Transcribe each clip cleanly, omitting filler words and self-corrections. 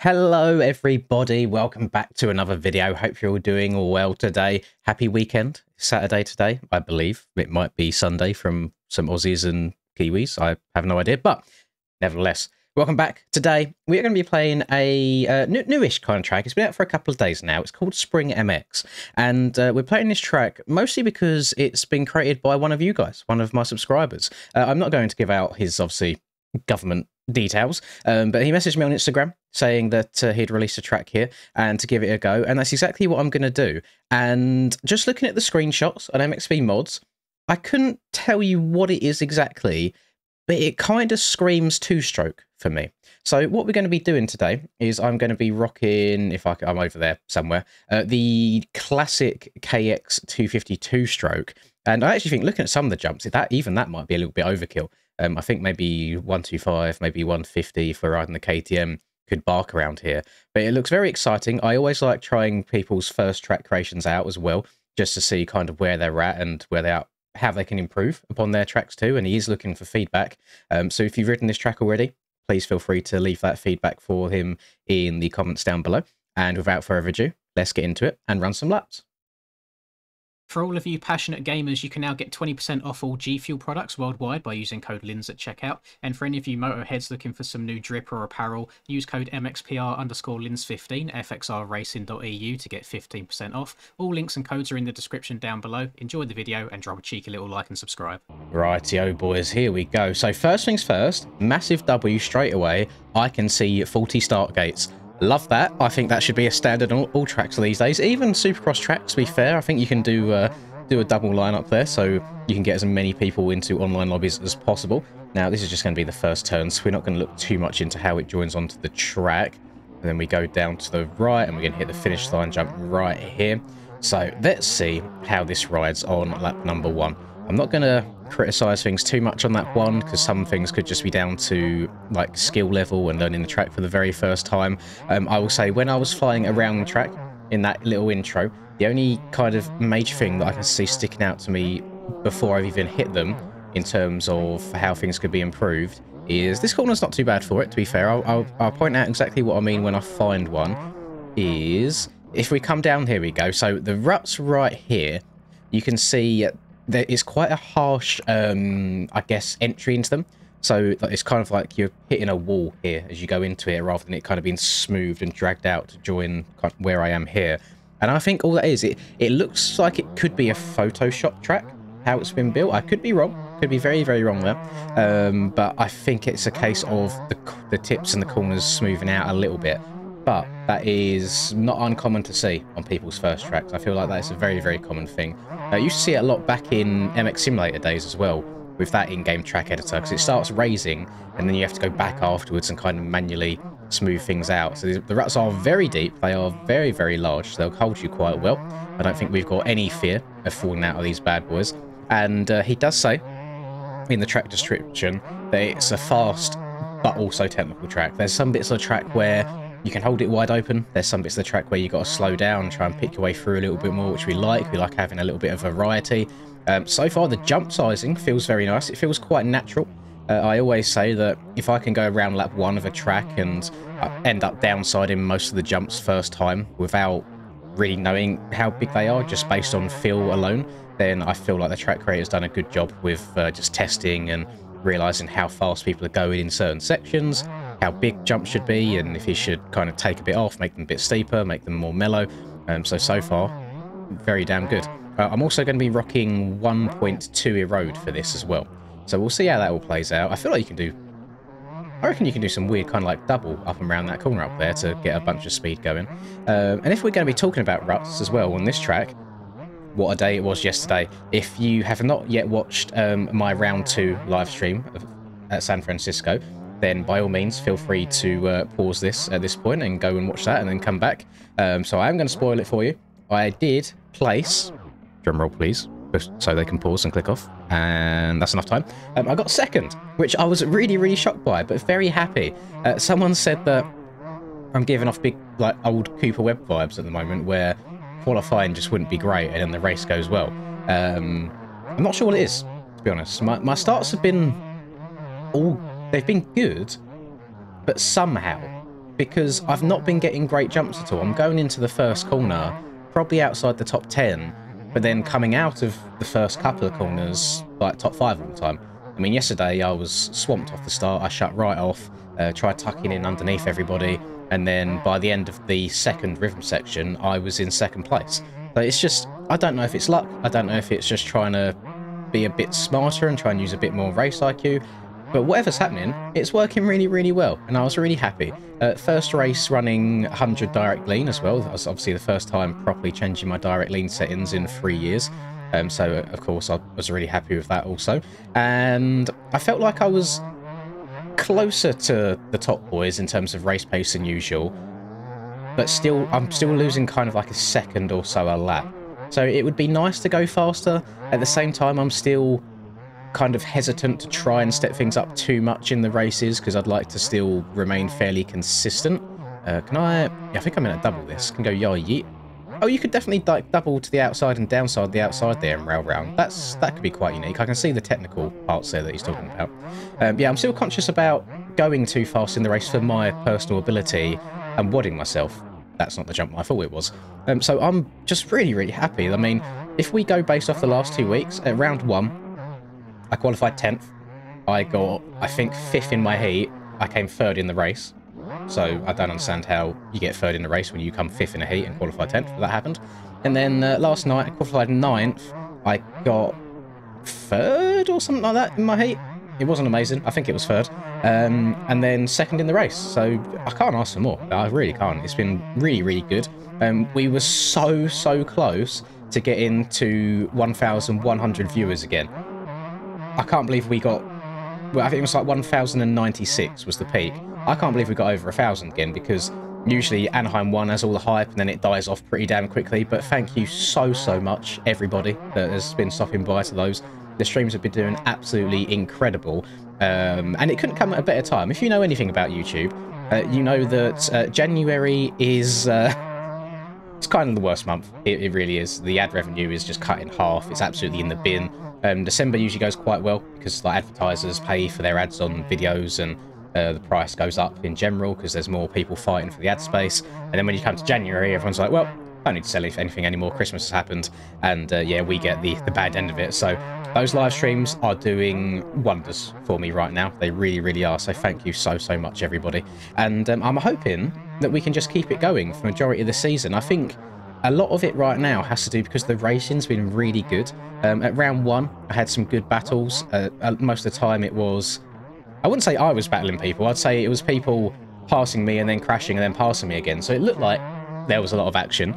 Hello everybody, welcome back to another video. Hope you're all doing well today. Happy weekend. Saturday today, I believe. It might be Sunday from some Aussies and Kiwis. I have no idea, but nevertheless, welcome back. Today we are going to be playing a newish kind of track. It's been out for a couple of days now. It's called Spring MX, and we're playing this track mostly because it's been created by one of you guys, one of my subscribers. I'm not going to give out his, obviously, government details, but he messaged me on Instagram saying that he'd released a track here and to give it a go, and that's exactly what I'm going to do. And just looking at the screenshots on MXV Mods, I couldn't tell you what it is exactly, but it kind of screams two-stroke for me. So what we're going to be doing today is I'm going to be rocking, I'm over there somewhere, the classic KX 250 two-stroke. And I actually think, looking at some of the jumps, even that might be a little bit overkill. I think maybe 125, maybe 150 for riding the KTM could bark around here. But it looks very exciting. I always like trying people's first track creations out as well, just to see kind of where they're at and where they are, how they can improve upon their tracks too. And he is looking for feedback. So if you've ridden this track already, please feel free to leave that feedback for him in the comments down below. And without further ado, let's get into it and run some laps. For all of you passionate gamers, you can now get 20% off all G Fuel products worldwide by using code LINS at checkout. And for any of you motorheads looking for some new drip or apparel, use code MXPR_LINS15 fxrracing.eu to get 15% off. All links and codes are in the description down below. Enjoy the video and drop a cheeky little like and subscribe. Rightio boys, here we go. So first things first, massive W straight away. I can see 40 start gates. Love that. I think that should be a standard on all tracks these days, even Supercross tracks, to be fair. I think you can do a double lineup there, so you can get as many people into online lobbies as possible. Now, this is just going to be the first turn, so we're not going to look too much into how it joins onto the track. And then we go down to the right, and we're going to hit the finish line jump right here. So let's see how this rides on lap number 1. I'm not going to criticize things too much on that one, because some things could just be down to like skill level and learning the track for the very first time. I will say, when I was flying around the track in that little intro, the only kind of major thing that I can see sticking out to me before I've even hit them in terms of how things could be improved is this corner's not too bad for it, to be fair. I'll point out exactly what I mean when I find one. Is if we come down, here we go. So the ruts right here, you can see there is quite a harsh, I guess, entry into them. So it's kind of like you're hitting a wall here as you go into it, rather than it kind of being smoothed and dragged out to join where I am here. And I think all that is, it looks like it could be a Photoshop track, how it's been built. I could be wrong. Could be very, very wrong there. But I think it's a case of the tips and the corners smoothing out a little bit. But that is not uncommon to see on people's first tracks. I feel like that is a very, very common thing. I used to see it a lot back in MX Simulator days as well, with that in-game track editor, because it starts raising, and then you have to go back afterwards and kind of manually smooth things out. So the ruts are very deep. They are very, very large. So they'll hold you quite well. I don't think we've got any fear of falling out of these bad boys. And he does say in the track description that it's a fast but also technical track. There's some bits of the track where you can hold it wide open. There's some bits of the track where you got to slow down, try and pick your way through a little bit more, which we like. We like having a little bit of variety. So far, the jump sizing feels very nice. It feels quite natural. I always say that if I can go around lap 1 of a track and end up downsiding most of the jumps first time without really knowing how big they are, just based on feel alone, then I feel like the track creator's done a good job with just testing and realising how fast people are going in certain sections, how big jumps should be, and if you should kind of take a bit off, make them a bit steeper, make them more mellow. So far, very damn good. I'm also going to be rocking 1.2 erode for this as well. So we'll see how that all plays out. I feel like I reckon you can do some weird kind of like double up and around that corner up there to get a bunch of speed going. And if we're going to be talking about ruts as well on this track, what a day it was yesterday. If you have not yet watched my round 2 live stream at San Francisco, then by all means feel free to pause this at this point and go and watch that and then come back. So I am going to spoil it for you. I did place, drum roll please, so they can pause and click off, and that's enough time. I got second, which I was really, really shocked by, but very happy. Someone said that I'm giving off big, like, old Cooper Webb vibes at the moment, where qualifying just wouldn't be great and then the race goes well. I'm not sure what it is, to be honest. My starts have been they've been good, but somehow because I've not been getting great jumps at all. I'm going into the first corner, probably outside the top 10, but then coming out of the first couple of corners, like top 5 all the time. I mean, yesterday I was swamped off the start. I shut right off, tried tucking in underneath everybody, and then by the end of the second rhythm section, I was in second place. So it's just, I don't know if it's luck. I don't know if it's just trying to be a bit smarter and try and use a bit more race IQ. But whatever's happening, it's working really, really well, and I was really happy. First race running 100 direct lean as well. That was obviously the first time properly changing my direct lean settings in 3 years. So, of course, I was really happy with that also. And I felt like I was closer to the top boys in terms of race pace than usual. But still, I'm still losing kind of like a second or so a lap. So it would be nice to go faster. At the same time, I'm still kind of hesitant to try and step things up too much in the races because I'd like to still remain fairly consistent. Can I... Yeah, I think I'm going to double this. Can go yeah yeet. Oh, you could definitely like double to the outside and downside the outside there and rail round. That could be quite unique. I can see the technical parts there that he's talking about. Yeah, I'm still conscious about going too fast in the race for my personal ability and wadding myself. That's not the jump I thought it was. So I'm just really, really happy. I mean, if we go based off the last 2 weeks, at round 1, I qualified 10th. I got, I think, 5th in my heat. I came 3rd in the race. So I don't understand how you get 3rd in the race when you come 5th in a heat and qualify 10th, but that happened. And then last night I qualified 9th. I got 3rd or something like that in my heat. It wasn't amazing. I think it was 3rd. And then 2nd in the race. So I can't ask for more. I really can't. It's been really, really good. We were so close to getting to 1,100 viewers again. I can't believe we got... Well, I think it was like 1,096 was the peak. I can't believe we got over 1,000 again, because usually Anaheim 1 has all the hype and then it dies off pretty damn quickly. But thank you so much, everybody that has been stopping by to those. The streams have been doing absolutely incredible. And it couldn't come at a better time. If you know anything about YouTube, you know that January is... it's kind of the worst month. It really is. The ad revenue is just cut in half. It's absolutely in the bin. December usually goes quite well because like advertisers pay for their ads on videos, and the price goes up in general because there's more people fighting for the ad space. And then when you come to January, everyone's like, well, I don't need to sell anything anymore. Christmas has happened, and yeah, we get the bad end of it. So those live streams are doing wonders for me right now. They really, really are. So thank you so much, everybody. And I'm hoping that we can just keep it going for the majority of the season. I think a lot of it right now has to do because the racing's been really good. At round 1, I had some good battles. Most of the time it was... I wouldn't say I was battling people. I'd say it was people passing me and then crashing and then passing me again. So it looked like there was a lot of action.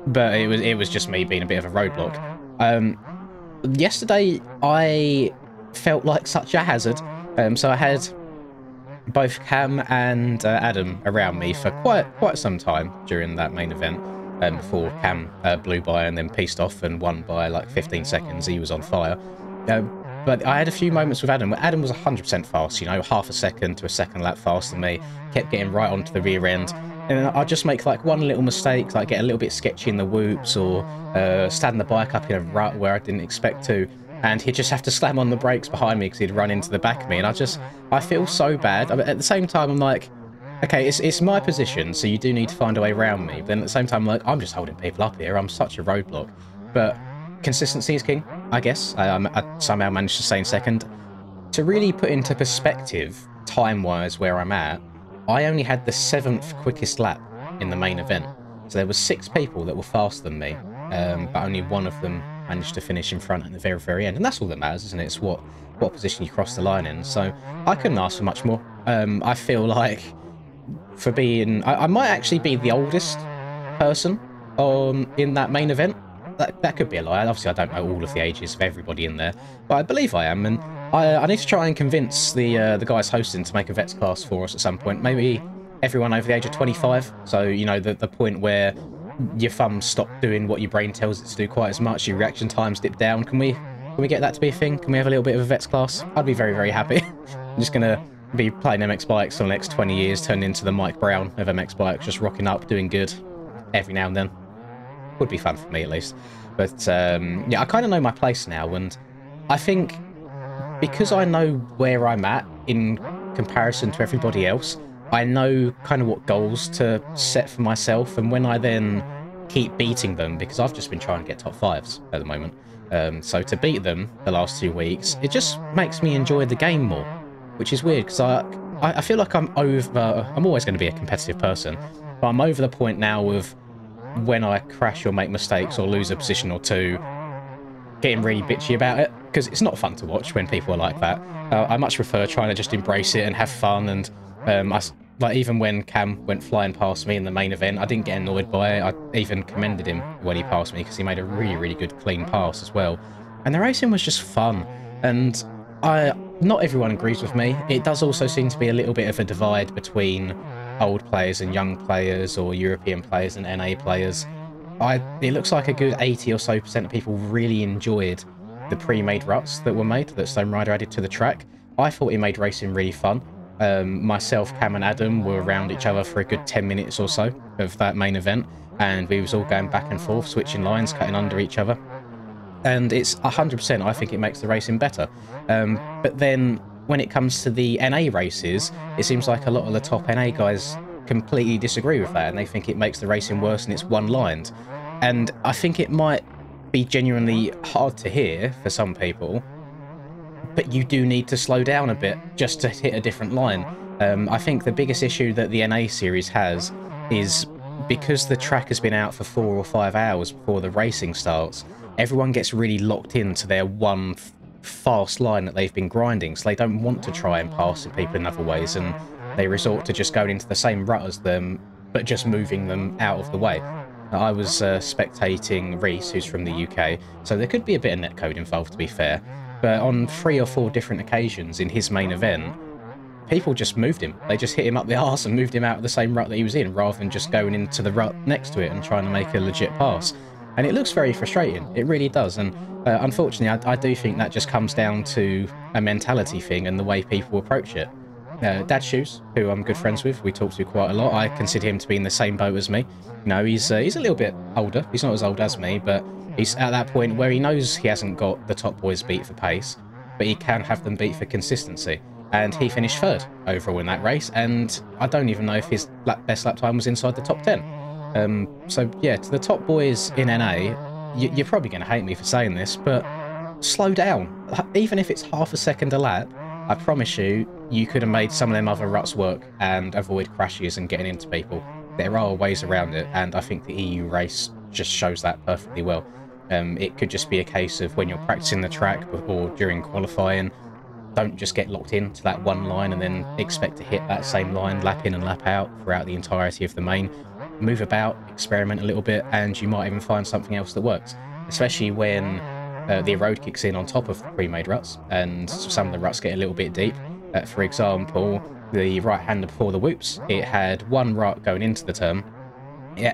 But it was just me being a bit of a roadblock. Yesterday, I felt like such a hazard. So I had both Cam and Adam around me for quite some time during that main event. Before Cam blew by and then pieced off and won by like 15 seconds. He was on fire. But I had a few moments with Adam where Adam was 100% fast, you know, half a second to a second lap faster than me, kept getting right onto the rear end. And I'd just make like one little mistake, like get a little bit sketchy in the whoops, or stand the bike up in a rut where I didn't expect to. And he'd just have to slam on the brakes behind me because he'd run into the back of me. And I feel so bad. But at the same time, I'm like, okay, it's my position, so you do need to find a way around me. But then at the same time, I'm like, I'm just holding people up here. I'm such a roadblock. But consistency is king, I guess. I somehow managed to stay in second. To really put into perspective, time-wise, where I'm at, I only had the 7th quickest lap in the main event. So there were 6 people that were faster than me, but only one of them managed to finish in front at the very end. And that's all that matters, isn't it? It's what position you cross the line in. So I couldn't ask for much more. I feel like for being... I might actually be the oldest person in that main event. That could be a lie. Obviously, I don't know all of the ages of everybody in there, but I believe I am. And I need to try and convince the guys hosting to make a vets class for us at some point. Maybe everyone over the age of 25. So, you know, the point where your thumbs stop doing what your brain tells it to do quite as much. Your reaction times dip down. Can we get that to be a thing? Can we have a little bit of a vets class? I'd be very happy. I'm just gonna be playing MX bikes for the next 20 years, turning into the Mike Brown of MX bikes, just rocking up, doing good every now and then. Would be fun for me, at least. But yeah, I kind of know my place now, and I think because I know where I'm at in comparison to everybody else, I know kind of what goals to set for myself, and when I then keep beating them, because I've just been trying to get top 5s at the moment, so to beat them the last 2 weeks, it just makes me enjoy the game more, which is weird, because I feel like I'm always going to be a competitive person, but I'm over the point now of when I crash or make mistakes or lose a position or two, getting really bitchy about it, because it's not fun to watch when people are like that. I much prefer trying to just embrace it and have fun, and like even when Cam went flying past me in the main event, I didn't get annoyed by it. I even commended him when he passed me because he made a really, really good clean pass as well. And the racing was just fun. And not everyone agrees with me. It does also seem to be a little bit of a divide between old players and young players, or European players and NA players. It looks like a good 80 or so % of people really enjoyed the pre-made ruts that were made, that Stone Rider added to the track. I thought it made racing really fun. Myself, Cam and Adam were around each other for a good 10 minutes or so of that main event, and we was all going back and forth, switching lines, cutting under each other. And it's 100%, I think it makes the racing better. But then when it comes to the NA races, it seems like a lot of the top NA guys completely disagree with that, and they think it makes the racing worse and it's one-lined. And I think it might be genuinely hard to hear for some people, but you do need to slow down a bit just to hit a different line. I think the biggest issue that the NA series has is because the track has been out for 4 or 5 hours before the racing starts, everyone gets really locked into their one fast line that they've been grinding, so they don't want to try and pass people in other ways, and they resort to just going into the same rut as them, but just moving them out of the way. I was spectating Reese, who's from the UK, so there could be a bit of netcode involved, to be fair. But on 3 or 4 different occasions in his main event, people just moved him. They just hit him up the arse and moved him out of the same rut that he was in, rather than just going into the rut next to it and trying to make a legit pass. And it looks very frustrating. It really does. And unfortunately, I do think that just comes down to a mentality thing and the way people approach it. Dad Shoes, who I'm good friends with, we talk to quite a lot. I consider him to be in the same boat as me. You know, he's a little bit older. He's not as old as me, but he's at that point where he knows he hasn't got the top boys beat for pace, but he can have them beat for consistency. And he finished 3rd overall in that race, and I don't even know if his best lap time was inside the top 10. So yeah, to the top boys in NA, you're probably going to hate me for saying this, but slow down. Even if it's half a second a lap, I promise you, you could have made some of them other ruts work and avoid crashes and getting into people. There are ways around it, and I think the EU race just shows that perfectly well. It could just be a case of when you're practicing the track or during qualifying, don't just get locked into that one line and then expect to hit that same line lap in and lap out throughout the entirety of the main. Move about, experiment a little bit, and you might even find something else that works, especially when the erode kicks in on top of the pre-made ruts, and some of the ruts get a little bit deep. For example, the right-hander before the whoops, it had 1 rut going into the turn,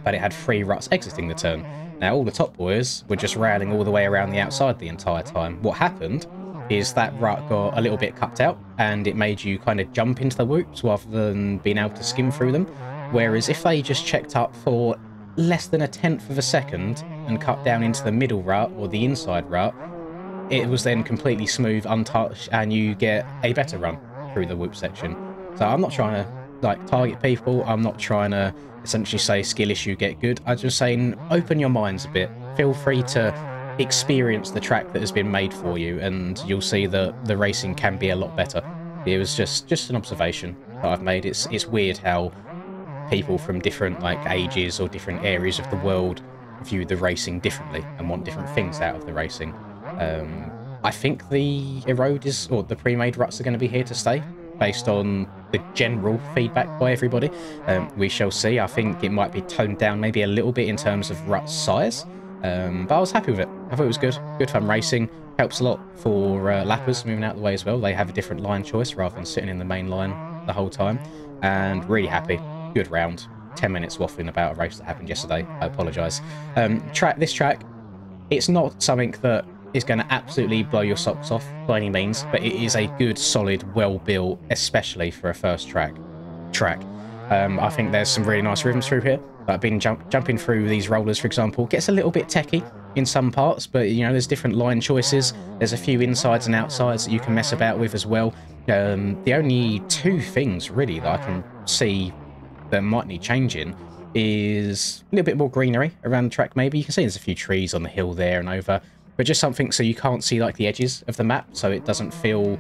but it had 3 ruts exiting the turn. Now, all the top boys were just railing all the way around the outside the entire time. What happened is that rut got a little bit cupped out, and it made you kind of jump into the whoops rather than being able to skim through them. Whereas if they just checked up for less than 1/10 of a second and cut down into the middle rut or the inside rut, it was then completely smooth, untouched, and you get a better run through the whoop section. So I'm not trying to target people. I'm not trying to essentially say skill issue, get good. I'm just saying open your minds a bit. Feel free to experience the track that has been made for you, and you'll see that the racing can be a lot better. It was just an observation that I've made. It's weird how people from different ages or different areas of the world view the racing differently and want different things out of the racing. I think the erode or the pre-made ruts are going to be here to stay based on the general feedback by everybody. We shall see. I think it might be toned down maybe a little bit in terms of rut size, but I was happy with it. I thought it was good fun racing. Helps a lot for lappers moving out of the way as well. They have a different line choice rather than sitting in the main line the whole time, and really happy. Good round. 10 minutes waffling about a race that happened yesterday. I apologise. This track, it's not something that is going to absolutely blow your socks off by any means, but it is a good, solid, well-built, especially for a first track. I think there's some really nice rhythms through here. I've been jumping through these rollers, for example. Gets a little bit techie in some parts, but you know, there's different line choices. There's a few insides and outsides that you can mess about with as well. The only two things really that I can see that might need changing is a little bit more greenery around the track. Maybe you can see there's a few trees on the hill there and over, but just something so you can't see like the edges of the map, so it doesn't feel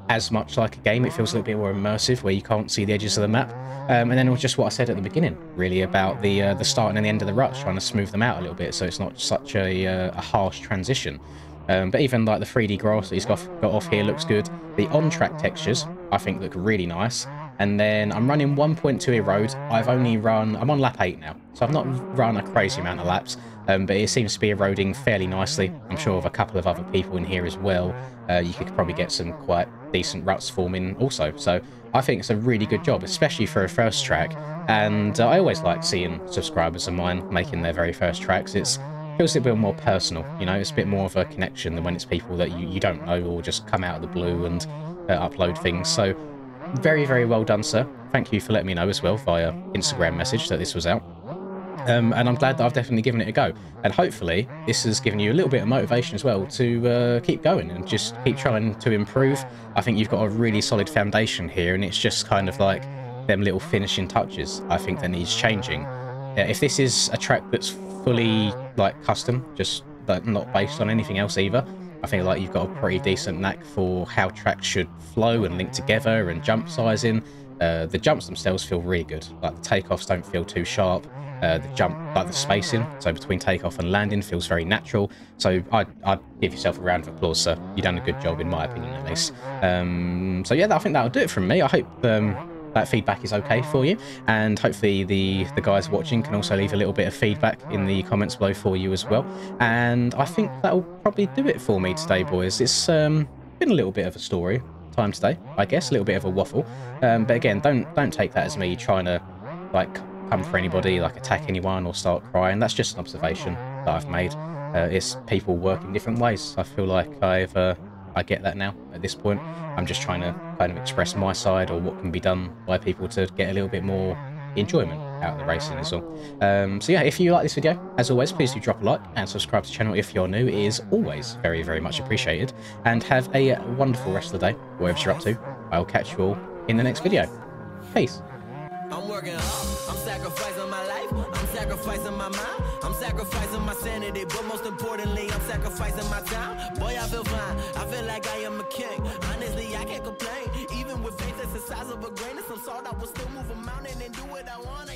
as much like a game. It feels a little bit more immersive where you can't see the edges of the map. And then it was just what I said at the beginning, really, about the start and the end of the ruts, trying to smooth them out a little bit so it's not such a harsh transition. But even like the 3D grass that he's got off here looks good. The on-track textures, I think, look really nice. And then I'm running 1.2 road. I'm on lap 8 now, so I've not run a crazy amount of laps, but it seems to be eroding fairly nicely. I'm sure with a couple of other people in here as well, you could probably get some quite decent ruts forming also. So I think it's a really good job, especially for a first track. And I always like seeing subscribers of mine making their very first tracks. It feels a bit more personal, you know, it's a bit more of a connection than when it's people that you don't know or just come out of the blue and upload things. So very, very well done, sir. Thank you for letting me know as well via Instagram message that this was out. And I'm glad that I've definitely given it a go. And hopefully this has given you a little bit of motivation as well to keep going and just keep trying to improve. I think you've got a really solid foundation here, and it's just kind of like them little finishing touches I think that needs changing. If this is a track that's fully like custom, just like not based on anything else either, I feel like you've got a pretty decent knack for how tracks should flow and link together and jump sizing. The jumps themselves feel really good. Like the takeoffs don't feel too sharp. The jump, like the spacing, so between takeoff and landing, feels very natural. So I'd give yourself a round of applause, sir. You've done a good job, in my opinion, at least. So yeah, I think that'll do it from me. I hope that feedback is okay for you, and hopefully the guys watching can also leave a little bit of feedback in the comments below for you as well. And I think that'll probably do it for me today, boys. It's been a little bit of a story time today, I guess, a little bit of a waffle, but again, don't take that as me trying to like come for anybody, like attack anyone or start crying. That's just an observation that I've made. It's people work in different ways. I feel like I get that now at this point. I'm just trying to kind of express my side, or what can be done by people to get a little bit more enjoyment out of the racing as well. So yeah, if you like this video, as always, please do drop a like and subscribe to the channel if you're new. It is always very, very much appreciated. And have a wonderful rest of the day, wherever you're up to. I'll catch you all in the next video. Peace. I'm working hard, I'm sacrificing my life, I'm sacrificing my mind, I'm sacrificing my sanity, but most importantly, I'm sacrificing my time. Boy, I feel fine, I feel like I am a king. Honestly, I can't complain, even with faith that's the size of a grain of some salt, I will still move a mountain and do what I want.